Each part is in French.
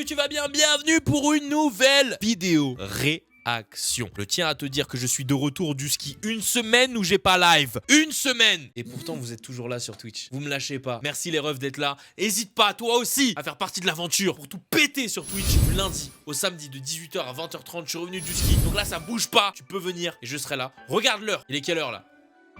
que tu vas bien. Bienvenue pour une nouvelle vidéo réaction. Je tiens à te dire que je suis de retour du ski. Une semaine où j'ai pas live. Une semaine. Et pourtant vous êtes toujours là sur Twitch. Vous me lâchez pas. Merci les refs d'être là. Hésite pas toi aussi à faire partie de l'aventure pour tout péter sur Twitch. Du lundi au samedi de 18 h à 20 h 30. Je suis revenu du ski. Donc là ça bouge pas. Tu peux venir et je serai là. Regarde l'heure. Il est quelle heure là?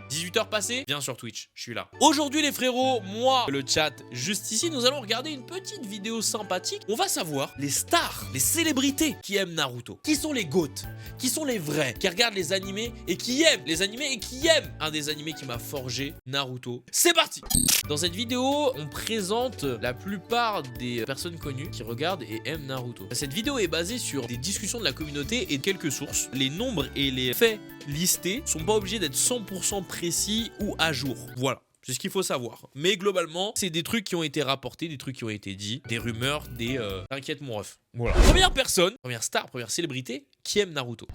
18 h passées, viens sur Twitch, je suis là. Aujourd'hui les frérots, moi, le chat, juste ici, nous allons regarder une petite vidéo sympathique. On va savoir les stars, les célébrités qui aiment Naruto. Qui sont les GOAT? Qui sont les vrais? Qui regardent les animés et qui aiment les animés et qui aiment un des animés qui m'a forgé, Naruto. C'est parti! Dans cette vidéo, on présente la plupart des personnes connues qui regardent et aiment Naruto. Cette vidéo est basée sur des discussions de la communauté et quelques sources. Les nombres et les faits listés sont pas obligés d'être 100% précis ou à jour. Voilà. C'est ce qu'il faut savoir. Mais globalement, c'est des trucs qui ont été rapportés, des trucs qui ont été dits, des rumeurs, des... T'inquiète mon ref. Voilà. Première personne, première star, première célébrité qui aime Naruto.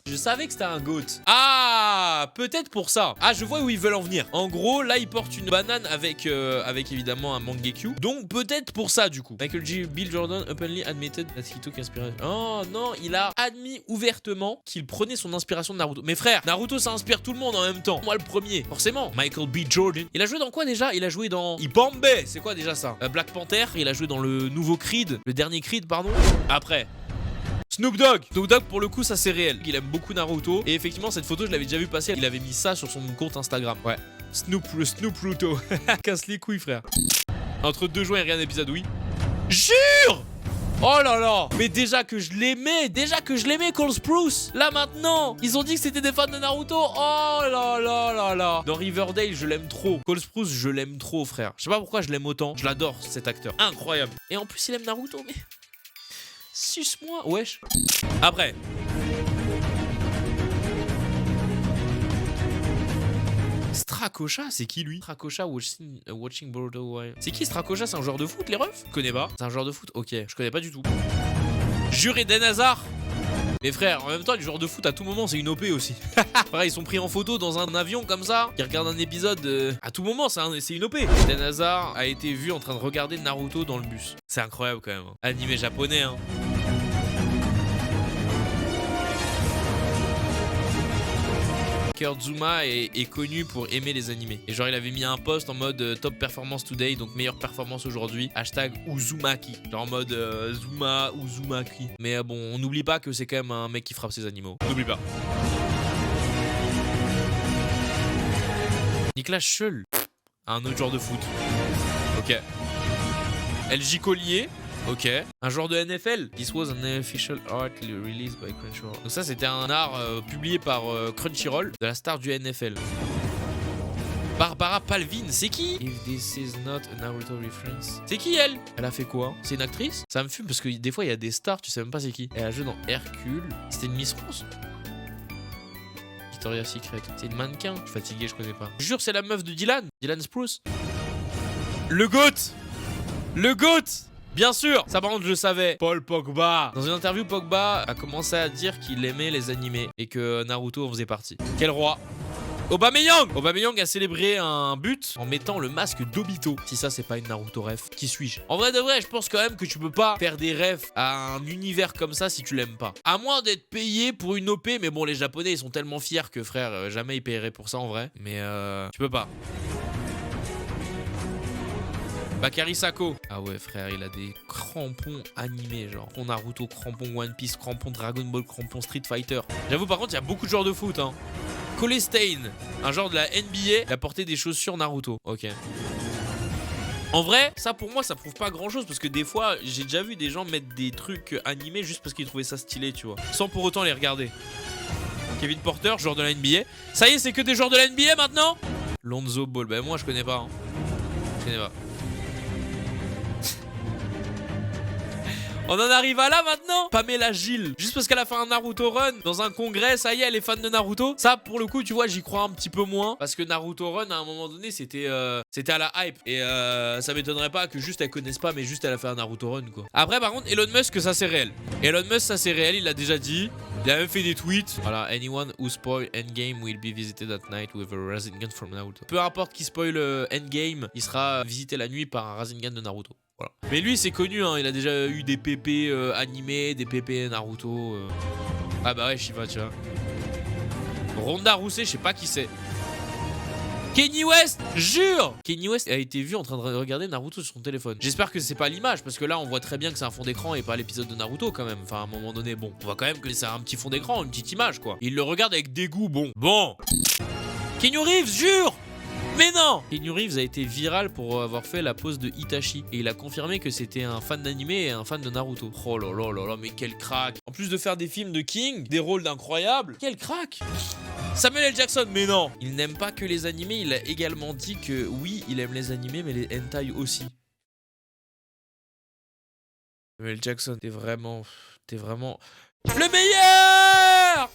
Je savais que c'était un GOAT. Ah, peut-être pour ça. Ah, je vois où ils veulent en venir. En gros, là, ils portent une banane avec évidemment un Mangekyu. Donc, peut-être pour ça, du coup. Michael J. Bill Jordan openly admitted that he took inspiration. Oh, non, il a admis ouvertement qu'il prenait son inspiration de Naruto. Mais frère, Naruto, ça inspire tout le monde en même temps. Moi, le premier, forcément. Michael B. Jordan. Il a joué dans quoi, déjà? Il a joué dans Ipambe. C'est quoi, déjà, ça? Black Panther. Il a joué dans le nouveau Creed. Le dernier Creed, pardon. Après... Snoop Dogg. Snoop Dogg, pour le coup, ça c'est réel. Il aime beaucoup Naruto. Et effectivement, cette photo, je l'avais déjà vu passer. Il avait mis ça sur son compte Instagram. Ouais. Snoop Ruto. Casse les couilles, frère. Entre 2 jours et rien d'épisode, oui. Jure! Oh là là! Mais déjà que je l'aimais, Cole Sprouse. Là maintenant, ils ont dit que c'était des fans de Naruto. Oh là là là là. Dans Riverdale, je l'aime trop. Cole Sprouse, je l'aime trop, frère. Je sais pas pourquoi je l'aime autant. Je l'adore, cet acteur. Incroyable. Et en plus, il aime Naruto, mais... Suce-moi, wesh. Après. Strakosha, c'est qui lui? Strakosha watching Boruto, ouais. C'est qui Strakosha? C'est un joueur de foot, les refs? Je connais pas. C'est un joueur de foot? Ok, je connais pas du tout. Juré Den Hazard. Mais frère, en même temps, les joueurs de foot à tout moment, c'est une OP aussi. Pareil, ils sont pris en photo dans un avion comme ça. Ils regardent un épisode à tout moment, c'est une OP. Den Hazard a été vu en train de regarder Naruto dans le bus. C'est incroyable quand même. Animé japonais, hein. Zuma est connu pour aimer les animés. Et genre, il avait mis un post en mode top performance today, donc meilleure performance aujourd'hui. Hashtag Uzumaki. Genre en mode Zuma Uzumaki. Mais bon, on n'oublie pas que c'est quand même un mec qui frappe ses animaux. N'oublie pas. Niklas Schul. Un autre joueur de foot. Ok. LJ Collier. Ok. Un joueur de NFL. This was an official art released by Crunchyroll. Donc ça, c'était un art publié par Crunchyroll de la star du NFL. Barbara Palvin, c'est qui? If this is not a Naruto reference. C'est qui elle? Elle a fait quoi? C'est une actrice? Ça me fume parce que des fois, il y a des stars, tu sais même pas c'est qui. Elle a joué dans Hercule. C'était une Miss France? Victoria's Secret. C'est une mannequin? Je suis fatigué, je connais pas. Je jure, c'est la meuf de Dylan. Dylan Spruce. Le GOAT! Le GOAT! Bien sûr, ça par contre je le savais. Paul Pogba. Dans une interview, Pogba a commencé à dire qu'il aimait les animés et que Naruto en faisait partie. Quel roi? Aubameyang. Aubameyang a célébré un but en mettant le masque d'Obito. Si ça c'est pas une Naruto ref, qui suis-je? En vrai de vrai, je pense quand même que tu peux pas faire des refs à un univers comme ça si tu l'aimes pas. À moins d'être payé pour une OP, mais bon les japonais ils sont tellement fiers que frère, jamais ils paieraient pour ça en vrai. Mais tu peux pas. Bakary Sako. Ah ouais frère, il a des crampons animés genre. Crampons Naruto, crampons One Piece, crampons Dragon Ball, crampons Street Fighter. J'avoue par contre il y a beaucoup de joueurs de foot hein. Cole Stein, un genre de la NBA, il a porté des chaussures Naruto. Ok. En vrai, ça pour moi ça prouve pas grand chose parce que des fois j'ai déjà vu des gens mettre des trucs animés juste parce qu'ils trouvaient ça stylé tu vois. Sans pour autant les regarder. Kevin Porter, joueur de la NBA. Ça y est, c'est que des joueurs de la NBA maintenant? Lonzo Ball, ben moi je connais pas hein. Je connais pas. On en arrive à là maintenant. Pamela Gilles, juste parce qu'elle a fait un Naruto Run dans un congrès, ça y est, elle est fan de Naruto. Ça, pour le coup, tu vois, j'y crois un petit peu moins. Parce que Naruto Run, à un moment donné, c'était à la hype. Et ça m'étonnerait pas que juste elle connaisse pas, mais juste elle a fait un Naruto Run, quoi. Après, par contre, Elon Musk, ça c'est réel. Elon Musk, ça c'est réel, il l'a déjà dit. Il a même fait des tweets. Voilà, anyone who spoil Endgame will be visited at night with a Rasengan from Naruto. Peu importe qui spoil Endgame, il sera visité la nuit par un Rasengan de Naruto. Voilà. Mais lui, c'est connu, hein. Il a déjà eu des PP animés, des PP Naruto. Ah bah ouais, Shiva, tu vois. Ronda Rousey, je sais pas qui c'est. Kanye West, jure! Kanye West a été vu en train de regarder Naruto sur son téléphone. J'espère que c'est pas l'image, parce que là, on voit très bien que c'est un fond d'écran et pas l'épisode de Naruto quand même. Enfin, à un moment donné, bon, on voit quand même que c'est un petit fond d'écran, une petite image, quoi. Il le regarde avec dégoût, bon. Bon! Keanu Reeves, jure! Mais non! Keanu Reeves a été viral pour avoir fait la pose de Itachi. Et il a confirmé que c'était un fan d'anime et un fan de Naruto. Oh là là là là, mais quel crack! En plus de faire des films de King, des rôles d'incroyables, quel crack! Samuel L. Jackson, mais non! Il n'aime pas que les animés, il a également dit que oui, il aime les animés, mais les hentai aussi. Samuel L. Jackson, t'es vraiment le meilleur!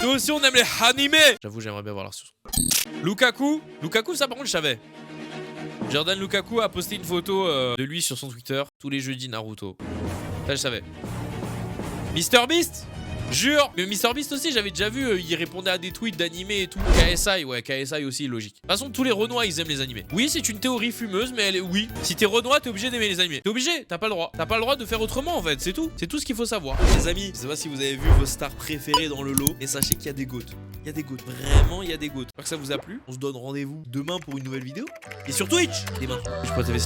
Nous aussi, on aime les animés! J'avoue, j'aimerais bien voir la sauce. Lukaku, ça par contre, je savais. Jordan Lukaku a posté une photo de lui sur son Twitter tous les jeudis Naruto. Ça, je savais. MrBeast? Jure! Mais MrBeast aussi, j'avais déjà vu, il répondait à des tweets d'animés et tout. KSI, ouais, KSI aussi, logique. De toute façon, tous les Renois, ils aiment les animés. Oui, c'est une théorie fumeuse, mais elle est... Oui. Si t'es Renois, t'es obligé d'aimer les animés. T'es obligé, t'as pas le droit. T'as pas le droit de faire autrement, en fait, c'est tout. C'est tout ce qu'il faut savoir. Les amis, je sais pas si vous avez vu vos stars préférées dans le lot, et sachez qu'il y a des goats. Il y a des goats. Vraiment, il y a des goats. J'espère que ça vous a plu. On se donne rendez-vous demain pour une nouvelle vidéo. Et sur Twitch, demain. Je.tv/.